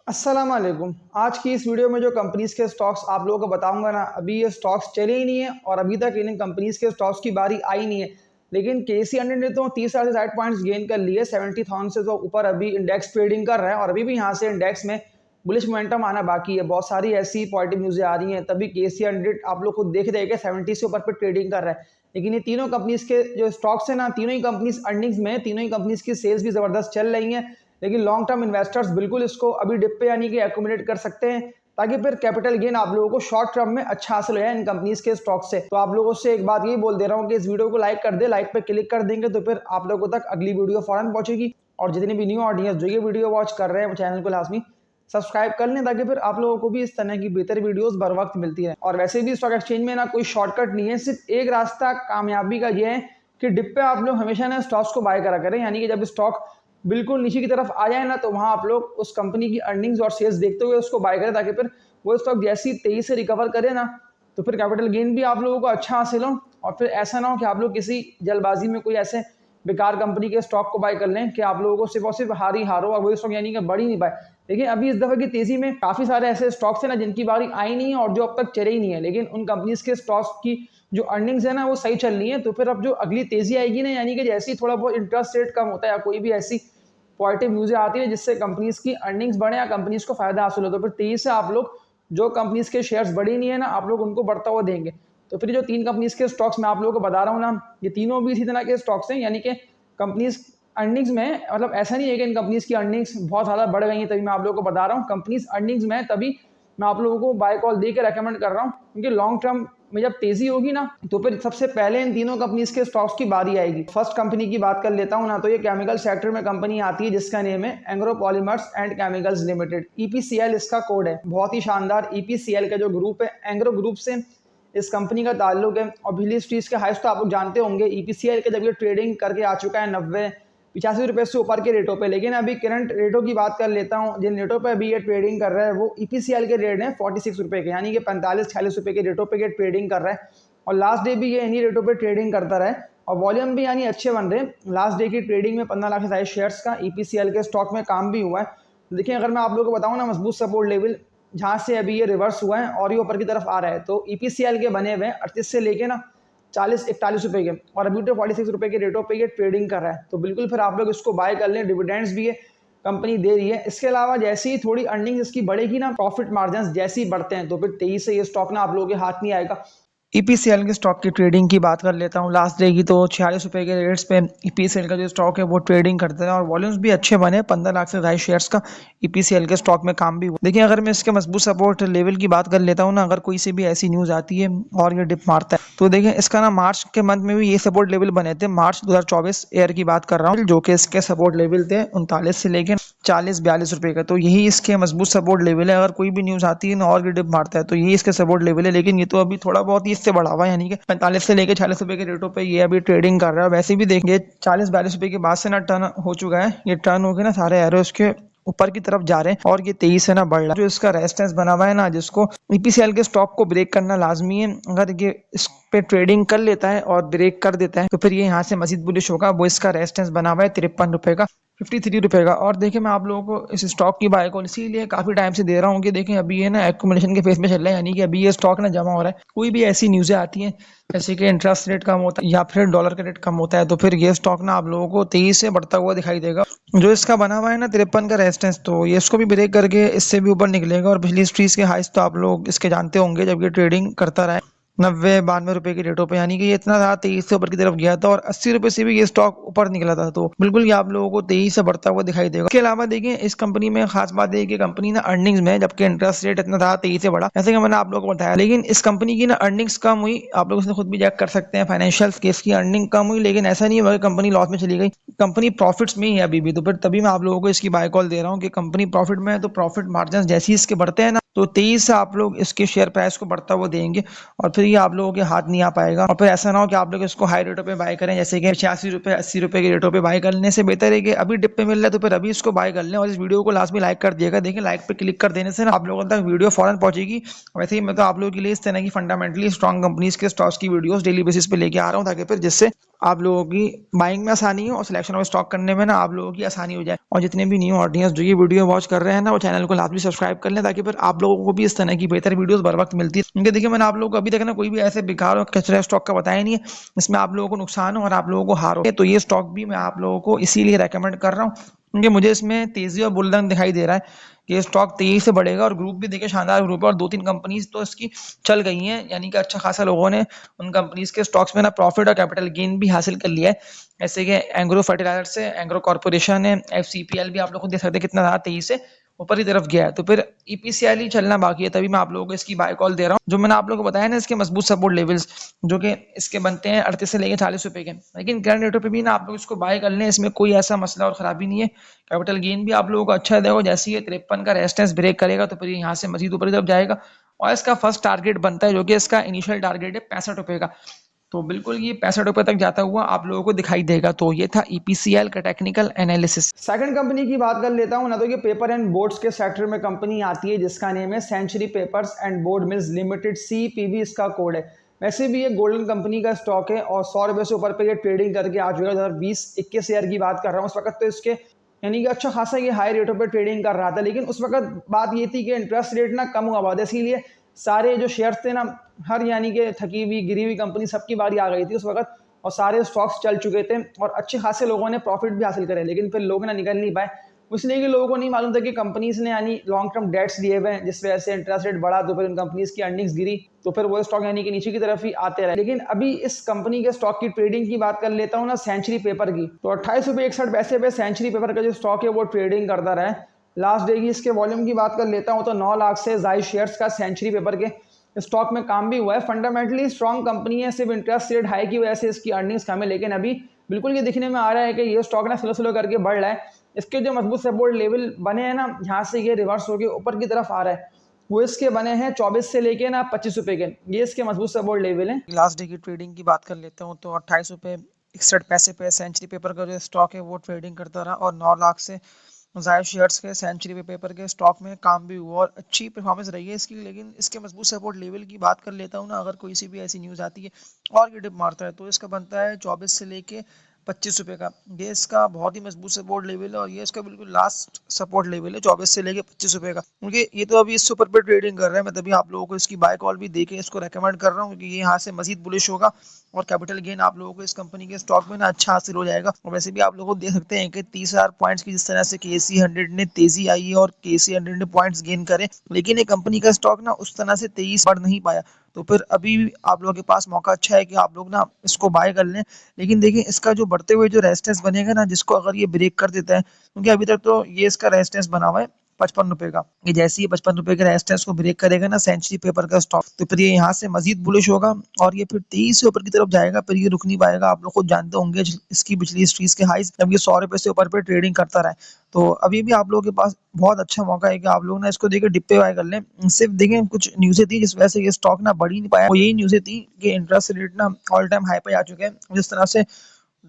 अस्सलाम वालेकुम। आज की इस वीडियो में जो कंपनीज़ के स्टॉक्स आप लोगों को बताऊंगा ना, अभी ये स्टॉक्स चले ही नहीं है और अभी तक इन कंपनीज़ के स्टॉक्स की बारी आई नहीं है। लेकिन केसी 100 ने तो 30 से 60 पॉइंट्स गेन कर लिए, 70,000 से तो ऊपर अभी इंडेक्स ट्रेडिंग कर रहा है और अभी भी यहाँ से इंडेक्स में बुलिश मोमेंटम आना बाकी है। बहुत सारी ऐसी पॉजिटिव न्यूज़ें आ रही हैं, तभी केसी 100 आप लोग खुद देख रहे हैं कि 70 से ऊपर पर ट्रेडिंग कर रहा है। लेकिन ये तीनों कंपनीज़ के जो स्टॉक्स हैं ना, तीनों ही कंपनीज़ अर्निंग्स में, तीनों ही कंपनीज़ की सेल्स भी ज़बरदस्त चल रही हैं। लेकिन लॉन्ग टर्म इन्वेस्टर्स बिल्कुल इसको अभी डिप पे यानी कि एक्यूमुलेट कर सकते हैं, ताकि फिर कैपिटल गेन आप लोगों को शॉर्ट टर्म में अच्छा हासिल हो जाए इन कंपनीज के स्टॉक से। तो आप लोगों से एक बात यही बोल दे रहा हूँ कि इस वीडियो को लाइक कर दे, लाइक पे क्लिक कर देंगे तो फिर आप लोगों तक अगली वीडियो फौरन पहुंचेगी। और जितनी भी न्यू ऑडियंस जो ये वीडियो वॉच कर रहे हैं वो चैनल को लाजमी सब्सक्राइब कर लें, ताकि फिर आप लोगों को भी इस तरह की बेहतर वीडियोस बर वक्त मिलती है। और वैसे भी स्टॉक एक्सचेंज में ना कोई शॉर्टकट नहीं है, सिर्फ एक रास्ता कामयाबी का ये है कि डिप पे आप लोग हमेशा ना स्टॉक्स को बाय करा करें। यानी कि जब स्टॉक बिल्कुल नीचे की तरफ आ जाए ना, तो वहां आप लोग उस कंपनी की अर्निंग्स और सेल्स देखते हुए उसको बाय करें, ताकि फिर वो स्टॉक जैसी तेजी से रिकवर करे ना, तो फिर कैपिटल गेन भी आप लोगों को अच्छा हासिल हो। और फिर ऐसा ना हो कि आप लोग किसी जल्दबाजी में कोई ऐसे बेकार कंपनी के स्टॉक को बाय कर लें कि आप लोगों को सिर्फ और सिर्फ हार ही हारो और वही स्टॉक यानी कि बढ़ ही नहीं पाए। देखिए अभी इस दफे की तेजी में काफी सारे ऐसे स्टॉक्स हैं ना जिनकी बारी आई नहीं है और जो अब तक चले ही नहीं है, लेकिन उन कंपनीज के स्टॉक्स की जो अर्निंग्स है ना वो सही चल रही है। तो फिर अब जो अगली तेजी आएगी ना, यानी कि जैसे ही थोड़ा बहुत इंटरेस्ट रेट कम होता है या कोई भी ऐसी पॉजिटिव न्यूज़ें आती है जिससे कंपनीज की अर्निंग्स बढ़े या कंपनीज को फायदा हासिल हो, तो फिर तेजी से आप लोग जो कंपनीज के शेयर्स बढ़े नहीं है ना, आप लोग उनको बढ़ता हुआ देंगे। तो फिर जो तीन कंपनीज के स्टॉक्स मैं आप लोगों को बता रहा हूँ ना, ये तीनों भी इसी तरह के स्टॉक्स हैं। यानी कि कंपनीज अर्निंग्स में, मतलब ऐसा नहीं है कि इन कंपनीज की अर्निंग्स बहुत ज़्यादा बढ़ गई हैं तभी मैं आप लोगों को बता रहा हूँ। कंपनीज अर्निंग्स में तभी मैं आप लोगों को बाय कॉल दे के रेकमेंड कर रहा हूँ, क्योंकि लॉन्ग टर्म में जब तेजी होगी ना, तो फिर सबसे पहले इन तीनों कंपनीज के स्टॉक्स की बारी आएगी। फर्स्ट कंपनी की बात कर लेता हूँ ना, तो ये केमिकल सेक्टर में कंपनी आती है जिसका नेम है Engro polymers and chemicals limited. EPCL इसका कोड है। बहुत ही शानदार ईपीसीएल का जो ग्रुप है, एंग्रो ग्रुप से इस कंपनी का ताल्लुक है। और बिजली स्ट्रीट के हाइस्ट तो आप लोग जानते होंगे। ईपीसीएल के जब ये ट्रेडिंग करके आ चुका है 90-85 रुपए से ऊपर के रेटों पे, लेकिन अभी करंट रेटों की बात कर लेता हूँ। जिन रेटों पे अभी ये ट्रेडिंग कर रहा है वो ईपीसीएल के रेट हैं 46 रुपए के, यानी कि 45-46 रुपए के रेटों पे ये ट्रेडिंग कर रहा है। और लास्ट डे भी ये इन्हीं रेटों पे ट्रेडिंग करता रहा है और वॉल्यूम भी यानी अच्छे बन रहे हैं। लास्ट डे की ट्रेडिंग में 15 लाख से ज्यादा शेयर्स का ईपीसीएल के स्टॉक में काम भी हुआ है। देखिए अगर मैं आप लोगों को बताऊँ ना, मजबूत सपोर्ट लेवल जहाँ से अभी ये रिवर्स हुआ है और ये ऊपर की तरफ आ रहा है, तो ईपीसीएल के बने हुए 38 से लेके ना 40-41 रुपए के, और अभी तो 46 रुपए के रेटों पे ये ट्रेडिंग कर रहा है। तो बिल्कुल फिर आप लोग इसको बाय कर लें। डिविडेंड्स भी ये कंपनी दे रही है। इसके अलावा जैसे ही थोड़ी अर्निंग इसकी बढ़ेगी ना, प्रॉफिट मार्जिन जैसे ही बढ़ते हैं, तो फिर तेजी से ये स्टॉक ना आप लोगों के हाथ नहीं आएगा। ईपीसीएल के स्टॉक की ट्रेडिंग की बात कर लेता हूँ। लास्ट डे की तो 46 रुपए के रेट्स पे ईपीसीएल का जो स्टॉक है वो ट्रेडिंग करते हैं और वॉल्यूम्स भी अच्छे बने। 15 लाख से ज्यादा शेयर्स का ईपीसीएल के स्टॉक में काम भी हुआ। देखिए अगर मैं इसके मजबूत सपोर्ट लेवल की बात कर लेता हूँ ना, अगर कोई से भी ऐसी न्यूज आती है और ये डिप मारता है, तो देखिए इसका ना मार्च के मंथ में भी ये सपोर्ट लेवल बने थे। मार्च 2024 ईयर की बात कर रहा हूँ, जो कि इसके सपोर्ट लेवल थे 39 से लेकर 40-42 रुपए का। तो यही इसके मजबूत सपोर्ट लेवल है। अगर कोई भी न्यूज आती है ना और डिप मारता है, तो यही इसके सपोर्ट लेवल है। लेकिन ये तो अभी थोड़ा बहुत ही इससे बढ़ा हुआ है, यानी कि 45 से लेकर 40 रुपए के रेटों पे ये अभी ट्रेडिंग कर रहा है। वैसे भी देखिए 40-42 रुपए के बाद से ना टर्न हो चुका है, ये टर्न हो गया ना, सारे एरो इसके ऊपर की तरफ जा रहे हैं और ये तेजी से ना बढ़ रहा है। जो इसका रेजिस्टेंस बना हुआ है ना, जिसको ईपीसीएल के स्टॉक को ब्रेक करना लाजमी है। अगर ये इस पे ट्रेडिंग कर लेता है और ब्रेक कर देता है, तो फिर ये यहाँ से मजीद बुलिश होगा। वो इसका रेजिस्टेंस बना हुआ है 53 रुपए का, 53 रुपए का। और देखिए मैं आप लोगों को इस स्टॉक की बाय कॉल इसीलिए काफी टाइम से दे रहा हूँ कि देखिए अभी ये ना एक्यूमुलेशन के फेज में चल रहा है, यानी कि अभी ये स्टॉक ना जमा हो रहा है। कोई भी ऐसी न्यूज़ें आती हैं जैसे कि इंटरेस्ट रेट कम होता है या फिर डॉलर का रेट कम होता है, तो फिर ये स्टॉक ना आप लोगों को तेजी से बढ़ता हुआ दिखाई देगा। जो इसका बना हुआ है ना 53 का रेजिस्टेंस, तो ये इसको भी ब्रेक करके इससे भी ऊपर निकलेगा। और पिछली स्ट्रीट के हाइस तो आप लोग इसके जानते होंगे, जब ये ट्रेडिंग करता रहा है 90-92 रुपए की रेटों पे, यानी कि ये इतना ज्यादा तेजी से ऊपर की तरफ गया था और 80 रुपए से भी ये स्टॉक ऊपर निकला था। तो बिल्कुल ये आप लोगों को तेजी से बढ़ता हुआ दिखाई देगा। इसके अलावा देखिए इस कंपनी में खास बात है कि कंपनी ना अर्निंग्स में, जबकि इंटरेस्ट रेट इतना ज्यादा तेजी से बढ़ा, जैसे कि मैंने आप लोगों को बताया, लेकिन इस कंपनी की ना अर्निंग्स कम हुई। आप लोग इसने खुद भी चेक कर सकते हैं फाइनेंशियल केस की अर्निंग कम हुई, लेकिन ऐसा नहीं हुआ कि कंपनी लॉस में चली गई। कंपनी प्रॉफिट्स में ही है अभी भी। तो फिर तभी मैं आप लोगों को इसकी बाय कॉल दे रहा हूँ कि कंपनी प्रॉफिट में है, तो प्रॉफिट मार्जिन जैसे ही इसके बढ़ते हैं ना, तो तेजी से आप लोग इसके शेयर प्राइस को बढ़ता हुआ देंगे और फिर ये आप लोगों के हाथ नहीं आ पाएगा। और फिर ऐसा ना हो कि आप लोग इसको हाई रेटों पे बाय करें, जैसे कि 86 रुपए 80 रुपए के रेटों पे बाय करने से बेहतर है कि अभी डिप पे मिल रहा है तो फिर अभी इसको बाय कर लें। और इस वीडियो को लास्ट में लाइक कर दिएगा। देखिए लाइक पे क्लिक कर देने से ना आप लोगों तक वीडियो फौरन पहुंचेगी। वैसे ही मैं तो आप लोगों के लिए इस तरह की फंडामेंटली स्ट्रॉन्ग कंपनीज के स्टॉक्स की वीडियोस डेली बेसिस पे लेके आ रहा हूँ, ताकि फिर जिससे आप लोगों की बाइंग में आसानी हो और सिलेक्शन ऑफ स्टॉक करने में ना आप लोगों की आसानी हो जाए। और जितने भी न्यू ऑडियंस जो ये वीडियो वॉच कर रहे हैं ना, वो चैनल को लाजमी सब्सक्राइब कर लें, ताकि फिर आप लोगों को भी इस तरह की बेहतर वीडियोस बर वक्त मिलती है। क्योंकि देखिए मैंने आप लोगों को अभी तक ना कोई भी ऐसे बेकार और कचरा स्टॉक का बताया नहीं है, इसमें आप लोगों को नुकसान हो और आप लोगों को हार हो। तो ये स्टॉक भी मैं आप लोगों को इसीलिए रेकमेंड कर रहा हूँ क्योंकि मुझे इसमें तेजी और बुल रन दिखाई दे रहा है कि ये स्टॉक तेजी से बढ़ेगा। और ग्रुप भी देखिए शानदार ग्रुप है और 2-3 कंपनीज तो इसकी चल गई हैं, यानी कि अच्छा खासा लोगों ने उन कंपनीज के स्टॉक्स में ना प्रॉफिट और कैपिटल गेन भी हासिल कर लिया है। जैसे कि एंग्रो फर्टिलाइजर्स है, एंग्रो कॉर्पोरेशन है, एफसीपीएल भी आप लोग खुद देख सकते हैं कितना ज़्यादा तेजी से ऊपर की तरफ गया है। तो फिर ईपीसीएल ही चलना बाकी है, तभी मैं आप लोगों को इसकी बाय कॉल दे रहा हूँ। जो मैंने आप लोगों को बताया ना इसके मजबूत सपोर्ट लेवल्स जो कि इसके बनते हैं 38 से लेकर 40 रुपए के, लेकिन करंट रेटों पे भी ना आप लोग इसको बाय कर लें, इसमें कोई ऐसा मसला और खराबी नहीं है। कैपिटल गेन भी आप लोगों को अच्छा देगा। जैसे ये 53 का रेजिस्टेंस ब्रेक करेगा तो फिर यहाँ से मजीद ऊपर की तरफ जाएगा और इसका फर्स्ट टारगेट बनता है जो कि इसका इनिशियल टारगेट है 65 रुपए का। तो बिल्कुल ये 65 रुपए तक जाता हुआ आप लोगों को दिखाई देगा। तो ये था ईपीसीएल का टेक्निकल एनालिसिस। सेकंड कंपनी की बात कर लेता हूँ ना, तो ये पेपर एंड बोर्ड्स के सेक्टर में कंपनी आती है जिसका नेम है century papers and board mills limited, CPB इसका कोड है। वैसे भी ये गोल्डन कंपनी का स्टॉक है और 100 रुपये से ऊपर पे ये ट्रेडिंग करके आ चुका है। 2020-21 शेयर की बात कर रहा हूँ, उस वक्त तो इसके यानी कि अच्छा खासा ये हाई रेटों पे ट्रेडिंग कर रहा था। लेकिन उस वक्त बात ये थी कि इंटरेस्ट रेट ना कम हुआ था, इसीलिए सारे जो शेयर्स थे ना, हर यानी कि थकी हुई गिरी हुई कंपनी सबकी बारी आ गई थी उस वक्त और सारे स्टॉक्स चल चुके थे और अच्छे खासे लोगों ने प्रॉफिट भी हासिल करे। लेकिन फिर लोग ना निकल नहीं पाए, इसलिए कि लोगों को नहीं मालूम था कि कंपनीज ने यानी लॉन्ग टर्म डेट्स लिए हुए हैं, जिस वजह से इंटरेस्ट रेट बढ़ा तो फिर उन कंपनीज की अर्निंग्स गिरी, तो फिर वो स्टॉक यानी कि नीचे की तरफ ही आते रहे। लेकिन अभी इस कंपनी के स्टॉक की ट्रेडिंग की बात कर लेता हूँ ना, सेंचुरी पेपर की, तो 28.61 रुपये पे सेंचुरी पेपर का जो स्टॉक है वो ट्रेडिंग करता रहा है। लास्ट डे की इसके वॉल्यूम की बात कर लेता हूँ तो 9 लाख से ज्यादा शेयर्स का सेंचुरी पेपर के स्टॉक में काम भी हुआ है। फंडामेंटली स्ट्रॉन्ग कंपनी है, सिर्फ इंटरेस्ट रेट हाई की वजह से इसकी अर्निंग्स कम है। लेकिन अभी बिल्कुल ये दिखने में आ रहा है कि ये स्टॉक ना स्लो स्लो करके बढ़ रहा है। इसके जो मजबूत सपोर्ट लेवल बने हैं ना, यहाँ से ये रिवर्स होकर ऊपर की तरफ आ रहा है, वो इसके बने हैं 24 से लेके ना 25 रुपए के, ये इसके मजबूत सपोर्ट लेवल है। लास्ट डे की ट्रेडिंग की बात कर लेते हो तो 28 रुपये 61 पैसे पे सेंचुरी पेपर का जो स्टॉक है वो ट्रेडिंग करता रहा और 9 लाख से ज़ायद शेयर्स के सेंचुरी पेपर के स्टॉक में काम भी हुआ और अच्छी परफॉर्मेंस रही है इसकी। लेकिन इसके मजबूत सपोर्ट लेवल की बात कर लेता हूँ ना, अगर कोई सी भी ऐसी न्यूज़ आती है और ये डिप मारता है तो इसका बनता है 24 से लेके 25 रुपए का। ये इसका बहुत ही मजबूत सपोर्ट लेवल है और ये इसका बिल्कुल लास्ट सपोर्ट लेवल है 24 से लेके 25 रुपए का, क्योंकि ये तो अभी इससे ऊपर पे ट्रेडिंग कर रहा है। मैं तभी आप लोगों को इसकी बाय कॉल भी देके इसको रेकमेंड कर रहा हूँ क्योंकि ये यहाँ से मजीद बुलिश होगा और कैपिटल गेन आप लोगों को इस कंपनी के स्टॉक में ना अच्छा हासिल हो जाएगा। और वैसे भी आप लोगों को देख सकते हैं कि 30,000 पॉइंट्स की जिस तरह से KC 100 ने तेजी आई है और KC 100 ने पॉइंट्स गेन करे, लेकिन ये कंपनी का स्टॉक ना उस तरह से तेजी बढ़ नहीं पाया। तो फिर अभी आप लोगों के पास मौका अच्छा है कि आप लोग ना इसको बाय कर लें। लेकिन देखिए इसका जो बढ़ते हुए जो रेजिस्टेंस बनेगा ना, जिसको अगर ये ब्रेक कर देता है, क्योंकि अभी तक तो ये इसका रेजिस्टेंस बना हुआ है 55 रुपए का, ये जैसे ही 55 रुपए के रेजिस्टेंस को ब्रेक करेगा ना सेंचुरी पेपर का स्टॉक, तो फिर ये यहाँ से मजीद बुलिश होगा और ये फिर 23 से ऊपर की तरफ जाएगा, फिर ये रुक नहीं पाएगा। आप लोग खुद जानते होंगे इसकी पिछली हिस्ट्रीज के हाइज जब ये 100 रुपए से ऊपर पे ट्रेडिंग करता रहा है। तो अभी भी आप लोगों के पास बहुत अच्छा मौका है कि आप लोग ना इसको देखिए डिप्पे बाय कर लें। सिर्फ देखें कुछ न्यूज़ें थी जिस वजह से ये स्टॉक ना बढ़ ही नहीं पाया, वो यही न्यूज़ें थी कि इंटरेस्ट रेट ना ऑल टाइम हाई पे आ चुके हैं, जिस तरह से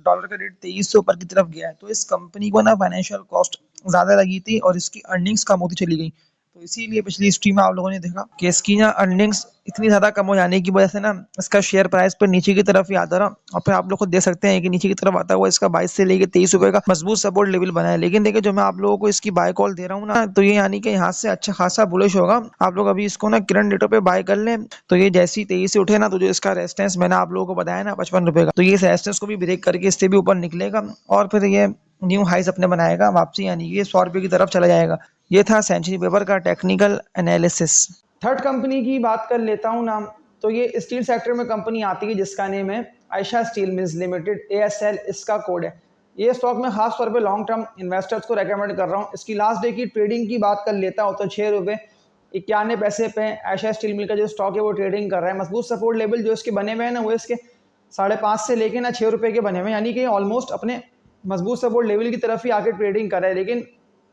डॉलर का रेट 23 से ऊपर की तरफ गया है तो इस कंपनी को ना फाइनेंशियल कॉस्ट ज्यादा लगी थी और इसकी अर्निंग्स कम होती चली गई। तो इसीलिए पिछली हिस्ट्री में आप लोगों ने देखा कि इसकी ना अर्निंग्स इतनी ज्यादा कम हो जाने की वजह से ना इसका शेयर प्राइस पर नीचे की तरफ ही आता रहा और फिर आप लोग खुद देख सकते हैं कि नीचे की तरफ आता हुआ इसका 22 से लेके 23 रुपए का मजबूत सपोर्ट लेवल बना है। लेकिन देखिए जो मैं आप लोगों को इसकी बाय कॉल दे रहा हूँ ना, तो ये यानी कि यहाँ से अच्छा खासा बुलिश होगा। आप लोग अभी इसको ना करंट रेटों पे बाय कर लें, तो ये जैसी 23 से उठे ना, तो जो इसका रेजिस्टेंस मैंने आप लोगों को बताया ना 55 रुपए का, तो ये रेजिस्टेंस को भी ब्रेक करके इससे भी ऊपर निकलेगा और फिर ये न्यू हाइस अपने बनाएगा वापसी, यानी ये 100 रुपए की तरफ चला जाएगा। ये था सेंचुरी पेपर का टेक्निकल एनालिसिस। थर्ड कंपनी की बात कर लेता हूँ नाम, तो ये स्टील सेक्टर में कंपनी आती है जिसका नेम है Ayesha steel mills limited, ASL इसका कोड है। ये स्टॉक में खास तौर पे लॉन्ग टर्म इन्वेस्टर्स को रेकमेंड कर रहा हूँ। इसकी लास्ट डे की ट्रेडिंग की बात कर लेता हूँ तो 6 रुपये 91 पैसे पे आयशा स्टील मिल का जो स्टॉक है वो ट्रेडिंग कर रहा है। मजबूत सपोर्ट लेवल जो इसके बने हुए हैं ना, वो इसके 5.5 से लेके ना 6 रुपये के बने हुए हैं, यानी कि ऑलमोस्ट अपने मजबूत सपोर्ट लेवल की तरफ ही आके ट्रेडिंग कर रहा है। लेकिन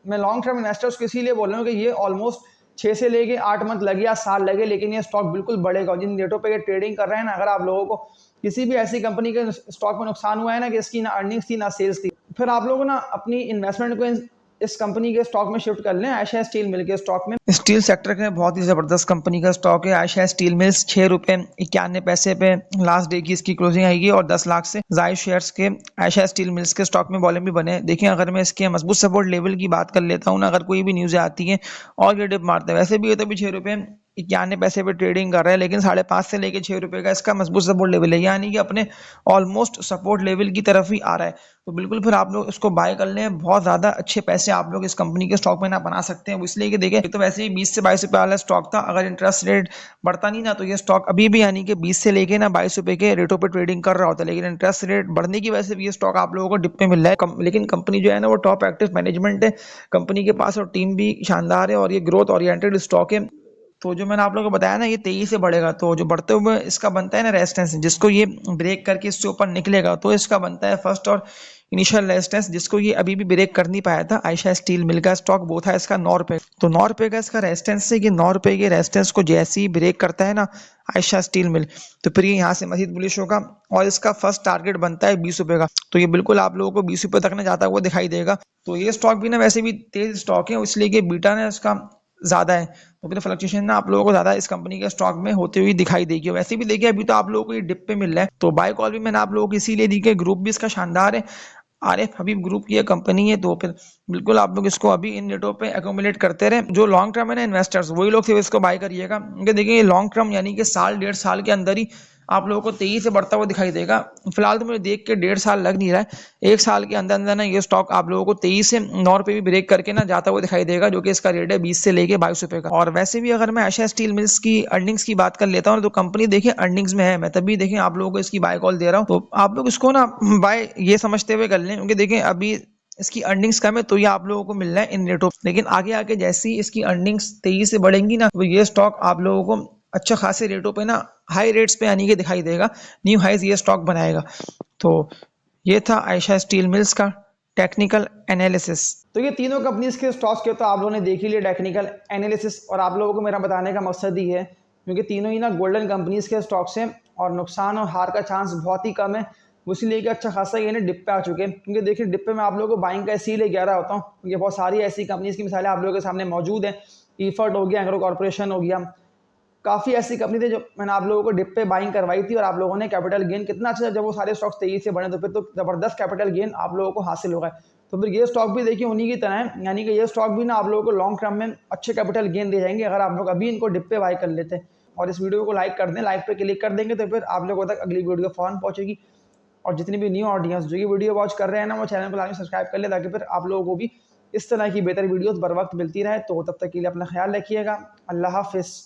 मैं लॉन्ग टर्म इन्वेस्टर्स को इसीलिए बोल रहा हूँ कि ये ऑलमोस्ट 6 से लेके 8 मंथ लगे या साल लगे, लेकिन ये स्टॉक बिल्कुल बढ़ेगा। जिन रेटों पे ये ट्रेडिंग कर रहे हैं ना, अगर आप लोगों को किसी भी ऐसी कंपनी के स्टॉक में नुकसान हुआ है ना कि इसकी ना अर्निंग्स थी ना सेल्स थी, फिर आप लोग ना अपनी इन्वेस्टमेंट को इस कंपनी के स्टॉक में शिफ्ट कर लें, आयशा स्टील मिल के स्टॉक में। स्टील सेक्टर के बहुत ही ज़बरदस्त कंपनी का स्टॉक है आयशा स्टील मिल्स। 6 रुपये 91 पैसे पे लास्ट डे की इसकी क्लोजिंग आएगी और 10 लाख से ज़ायद शेयर्स के आयशा स्टील मिल्स के स्टॉक में वॉल्यूम भी बने। देखिए अगर मैं इसके मजबूत सपोर्ट लेवल की बात कर लेता हूँ ना, अगर कोई भी न्यूज़ आती है और ये डिप मारते हैं, वैसे भी ये तो भी 6 रुपये 91 पैसे पे ट्रेडिंग कर रहा है, लेकिन 5.5 से लेके 6 रुपये का इसका मजबूत सपोर्ट लेवल है, यानी कि अपने ऑलमोस्ट सपोर्ट लेवल की तरफ ही आ रहा है। तो बिल्कुल फिर आप लोग इसको बाय कर लें, बहुत ज़्यादा अच्छे पैसे आप लोग इस कंपनी के स्टॉक में ना बना सकते हैं। इसलिए कि देखिए तो वैसे ही 20 से 22 रुपये वाला स्टॉक था, अगर इंटरेस्ट रेट बढ़ता नहीं ना तो ये स्टॉक अभी भी यानी कि 20 से लेके ना 22 रुपये के रेटों पे ट्रेडिंग कर रहा होता है, लेकिन इंटरेस्ट रेट बढ़ने की वजह से भी ये स्टॉक आप लोगों को डिप पे मिल रहा है। लेकिन कंपनी जो है ना वो टॉप एक्टिव मैनेजमेंट है कंपनी के पास और टीम भी शानदार है और ये ग्रोथ ओरिएंटेड स्टॉक है। तो जो मैंने आप लोगों को बताया ना ये तेजी से बढ़ेगा, तो जो बढ़ते हुए इसका बनता है ना रेजिस्टेंस, जिसको ये ब्रेक करके इससे ऊपर निकलेगा तो इसका बनता है फर्स्ट और इनिशियल रेजिस्टेंस, जिसको ये अभी भी ब्रेक कर नहीं पाया था। आयशा स्टील मिल का स्टॉक वो था इसका 9 रुपये, तो 9 रुपये का इसका रेजिस्टेंस है कि 9 रुपये के रेजिस्टेंस को जैसे ही ब्रेक करता है ना आयशा स्टील मिल, तो फिर ये यहाँ से मजीद बुलिश होगा और इसका फर्स्ट टारगेट बनता है 20 रुपये का। तो ये बिल्कुल आप लोगों को 20 रुपये तक ना जाता हुआ दिखाई देगा। तो ये स्टॉक भी ना वैसे भी तेज स्टॉक है, इसलिए कि बीटा ना इसका ज़्यादा है, तो फिर फ्लक्चुएशन ना आप लोगों को ज़्यादा इस कंपनी के स्टॉक में होती हुई दिखाई देगी। वैसे भी देखिए अभी तो आप लोगों को ये डिप पे मिल रहा है, तो बाय कॉल भी मैंने आप लोगों को इसीलिए दी कि ग्रुप भी इसका शानदार है, आरिफ हबीब ग्रुप की कंपनी है। तो फिर बिल्कुल आप लोग इसको अभी इन रेटों पे एक्यूमुलेट करते रहे। जो लॉन्ग टर्म है ना इन्वेस्टर्स, वही लोग सिर्फ इसको बाय करिएगा, क्योंकि देखिए लॉन्ग टर्म यानी कि साल 1.5 साल के अंदर ही आप लोगों को तेजी से बढ़ता हुआ दिखाई देगा। फिलहाल तो मुझे देख के 1.5 साल लग नहीं रहा है, 1 साल के अंदर अंदर ना ये स्टॉक आप लोगों को 23 से 9 रुपये भी ब्रेक करके ना जाता हुआ दिखाई देगा, जो कि इसका रेट है 20 से लेके 22 रुपये का। और वैसे भी अगर मैं आयशा स्टील मिल्स की अर्निंग्स की बात कर लेता हूँ तो कंपनी देखिए अर्निंग्स में है, मैं तभी देखिए आप लोगों को इसकी बाय कॉल दे रहा हूँ। तो आप लोग इसको ना बाय ये समझते हुए कर लें, क्योंकि देखिए अभी इसकी अर्निंग्स कम है तो ये आप लोगों को मिल रहा है इन रेटों, लेकिन आगे आगे जैसी इसकी अर्निंग्स तेजी से बढ़ेंगी ना तो ये स्टॉक आप लोगों को अच्छा खासे रेटों पे ना हाई रेट्स पे आने के दिखाई देगा, न्यू हाइज ये स्टॉक बनाएगा। तो ये था आयशा स्टील मिल्स का टेक्निकल एनालिसिस। तो ये तीनों कंपनीज के स्टॉक्स के तो आप लोगों ने देख ही लिया टेक्निकल एनालिसिस, और आप लोगों को मेरा बताने का मकसद ही है क्योंकि तीनों ही ना गोल्डन कंपनीज के स्टॉक्स हैं और नुकसान और हार का चांस बहुत ही कम है, इसीलिए कि अच्छा खासा ये डिप पे आ चुके हैं। क्योंकि देखिए डिप पे मैं आप लोगों को बाइंग का इसीलिए कह रहा होता हूँ क्योंकि बहुत सारी ऐसी कंपनीज की मिसालें आप लोगों के सामने मौजूद हैं। ईफर्ट हो गया, एग्रो कॉर्पोरेशन हो गया, काफ़ी ऐसी कंपनी थी जो मैंने आप लोगों को डिप पे बाइंग करवाई थी और आप लोगों ने कैपिटल गेन कितना अच्छा, जब वो सारे स्टॉक्स तेजी से बढ़े तो फिर तो ज़बरदस्त कैपिटल गेन आप लोगों को हासिल होगा। तो फिर ये स्टॉक भी देखिए उन्हीं की तरह है, यानी कि ये स्टॉक भी ना आप लोगों को लॉन्ग टर्म में अच्छे कैपिटल गेन दे जाएंगे अगर आप लोग अभी इनको डिप पे बाई कर लेते हैं। और इस वीडियो को लाइक कर दें, लाइक पे क्लिक कर देंगे तो फिर आप लोगों तक अगली वीडियो फ़ौरन पहुँचेगी। और जितनी भी न्यू ऑडियंस जो ये वीडियो वॉच कर रहे हैं ना वो चैनल को लाइक सब्सक्राइब कर ले, ताकि फिर आप लोगों को भी इस तरह की बेहतर वीडियोस बर वक्त मिलती रहे। तो तब तक के लिए अपना ख्याल रखिएगा। अल्लाह हाफिज़।